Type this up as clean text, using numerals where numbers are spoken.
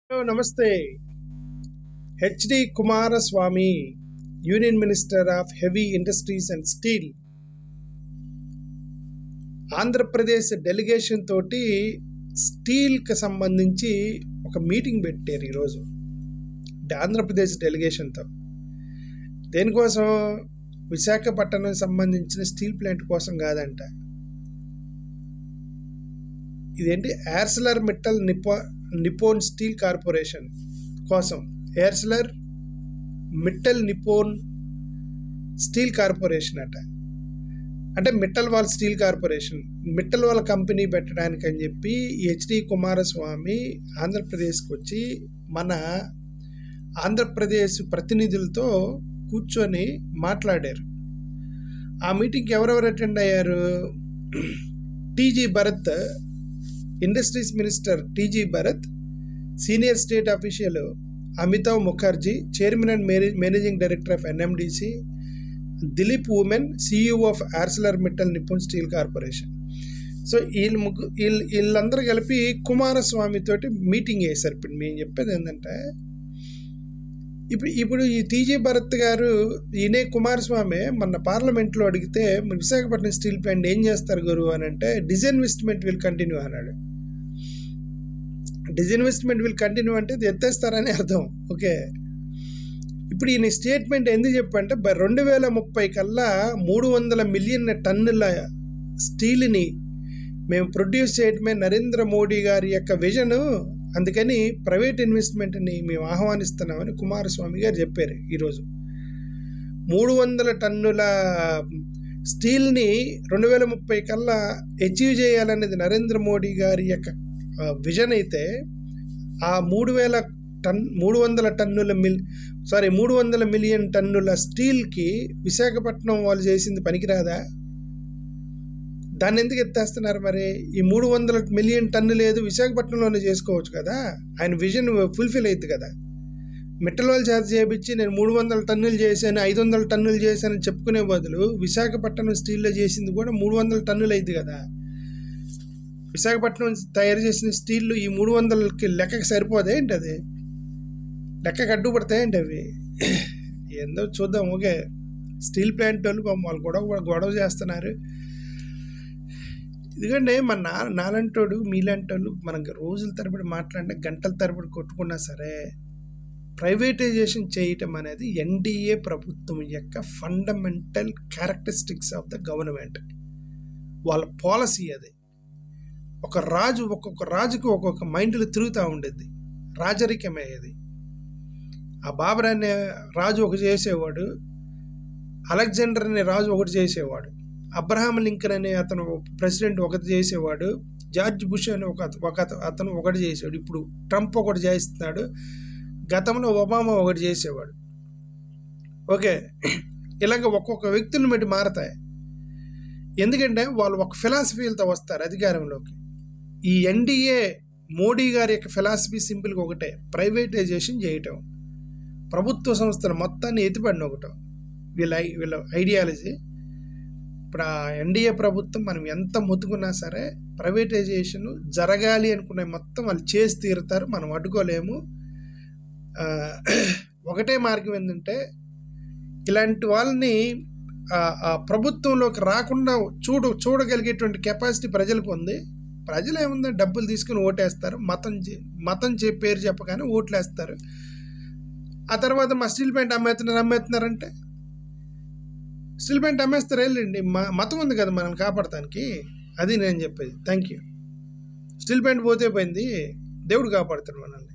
Hello, Namaste. H.D. Kumaraswamy, Union Minister of Heavy Industries and Steel. Andhra Pradesh delegation తోటి స్టీల్కి సంబంధించి ఒక meeting పెట్టారు ఈరోజు. ఆంధ్రప్రదేశ్ డెలిగేషన్తో దేనికోసం? విశాఖపట్నం సంబంధించిన స్టీల్ ప్లాంట్ కోసం కాదంట. ఇదేంటి? Arcelor Mittal Nippon steel Corporation కోసం. Arcelor Mittal Nippon steel Corporation అట. అంటే మిట్టల్ వాళ్ళ స్టీల్ కార్పొరేషన్, మిట్టల్ వాళ్ళ కంపెనీ పెట్టడానికి అని చెప్పి హెచ్డి కుమారస్వామి ఆంధ్రప్రదేశ్కి వచ్చి మన ఆంధ్రప్రదేశ్ ప్రతినిధులతో కూర్చొని మాట్లాడారు. ఆ మీటింగ్కి ఎవరెవరు అటెండ్ అయ్యారు? TG Bharath, industries minister TG Bharath, senior state official Amitav Mukherjee, chairman and managing director of NMDC, Dilip Oommen, CEO of Arcelor Mittal Nippon steel corporation. So వీళ్ళందరూ కలిపి కుమారస్వామి తోటి మీటింగ్ చేశారు. ఇప్పుడు మేము చెప్పేది ఏంటంటే, ఇప్పుడు ఈ టీజీ భరత్ గారు, ఈయనే కుమారస్వామి మన పార్లమెంట్లో అడిగితే విశాఖపట్నం స్టీల్ ప్లాంట్ ఏం చేస్తారు గురు అని అంటే, డిస్ఇన్వెస్ట్మెంట్ విల్ కంటిన్యూ అన్నాడు. డిస్ఇన్వెస్ట్మెంట్ విల్ కంటిన్యూ అంటే ఎత్తేస్తారని అర్థం. ఓకే, ఇప్పుడు ఈయన స్టేట్మెంట్ ఎందుకు చెప్పంటే, 2030 కల్లా 300 మిలియన్ టన్నుల స్టీల్ని మేము ప్రొడ్యూస్ చేయడమే నరేంద్ర మోడీ గారి యొక్క విజను, అందుకని ప్రైవేట్ ఇన్వెస్ట్మెంట్ని మేము ఆహ్వానిస్తున్నామని కుమారస్వామి గారు చెప్పారు. ఈరోజు 300 టన్నుల స్టీల్ని 2030 కల్లా అచీవ్ చేయాలనేది నరేంద్ర మోడీ గారి యొక్క విజన్ అయితే, ఆ 300 మిలియన్ టన్నుల స్టీల్కి విశాఖపట్నం వాళ్ళు చేసింది పనికిరాదా? దాన్ని ఎందుకు ఎత్తేస్తున్నారు? మరి ఈ 300 మిలియన్ టన్ను లేదు, విశాఖపట్నంలోనే చేసుకోవచ్చు కదా. ఆయన విజన్ ఫుల్ఫిల్ అవుతుంది కదా. మిట్టల్ వాళ్ళు చేత చేయించి నేను 300 టన్నులు చేశాను, 500 టన్నులు చేశానని చెప్పుకునే బదులు విశాఖపట్నం స్టీల్లో చేసింది కూడా 300 టన్నులు అయింది కదా. విశాఖపట్నం తయారు చేసిన స్టీల్ ఈ 300కి లెక్కకి సరిపోదే ఏంటి? అది లెక్కకి అడ్డుపడతాయండి అవి. ఏందో చూద్దాం. ఓకే, స్టీల్ ప్లాంట్ వాళ్ళు గొడవ చేస్తున్నారు. ఎందుకంటే మన నాలంటోడు మీలాంటోళ్ళు మనకి రోజుల తరబడి మాట్లాడినా, గంటల తరబడి కొట్టుకున్నా సరే, ప్రైవేటైజేషన్ చేయటం అనేది ఎన్డీఏ ప్రభుత్వం యొక్క fundamental characteristics of the government. వాళ్ళ పాలసీ అది. ఒక్కొక్క రాజుకి ఒక్కొక్క మైండ్లో తిరుగుతూ ఉండేది, రాజరికమయ్యేది. ఆ బాబర్ అనే రాజు ఒకటి చేసేవాడు, అలెగ్జాండర్ అనే రాజు ఒకటి చేసేవాడు, అబ్రహాం లింకన్ అనే అతను ప్రెసిడెంట్ ఒకటి చేసేవాడు, జార్జ్ బుష్ అనే అతను ఒకటి చేసేవాడు, ఇప్పుడు ట్రంప్ ఒకటి చేస్తున్నాడు, గతంలో ఒబామా ఒకటి చేసేవాడు. ఓకే, ఇలాగ ఒక్కొక్క వ్యక్తులను బట్టి మారతాయి. ఎందుకంటే వాళ్ళు ఒక ఫిలాసఫీలతో వస్తారు అధికారంలోకి. ఈ ఎన్డీఏ మోడీ గారి యొక్క ఫిలాసఫీ సింపుల్గా ఒకటే, ప్రైవేటైజేషన్ చేయటం, ప్రభుత్వ సంస్థలు మొత్తాన్ని ఎత్తిపడిన ఒకటం వీళ్ళ ఐడియాలజీ. ఇప్పుడు ఆ ఎన్డీఏ ప్రభుత్వం మనం ఎంత మొత్తుకున్నా సరే ప్రైవేటైజేషన్ జరగాలి అనుకునే మొత్తం వాళ్ళు చేసి తీరుతారు, మనం అడ్డుకోలేము. ఒకటే మార్గం ఏంటంటే, ఇలాంటి వాళ్ళని ప్రభుత్వంలోకి రాకుండా చూడగలిగేటువంటి కెపాసిటీ ప్రజలకు ఉంది. ప్రజలు ఏముందో డబ్బులు తీసుకుని ఓటేస్తారు, మతం పేరు చెప్పగానే ఓట్లేస్తారు. ఆ తర్వాత మా స్టీల్ ప్లాంట్ అమ్మేస్తున్నారంటే స్టీల్ ప్లాంట్ అమ్మేస్తారు, వెళ్ళండి. మతం ఉంది కదా మనల్ని కాపాడటానికి. అది నేను చెప్పేది. Thank you. స్టీల్ ప్లాంట్ పోతే పోయింది, దేవుడు కాపాడుతాడు మనల్ని.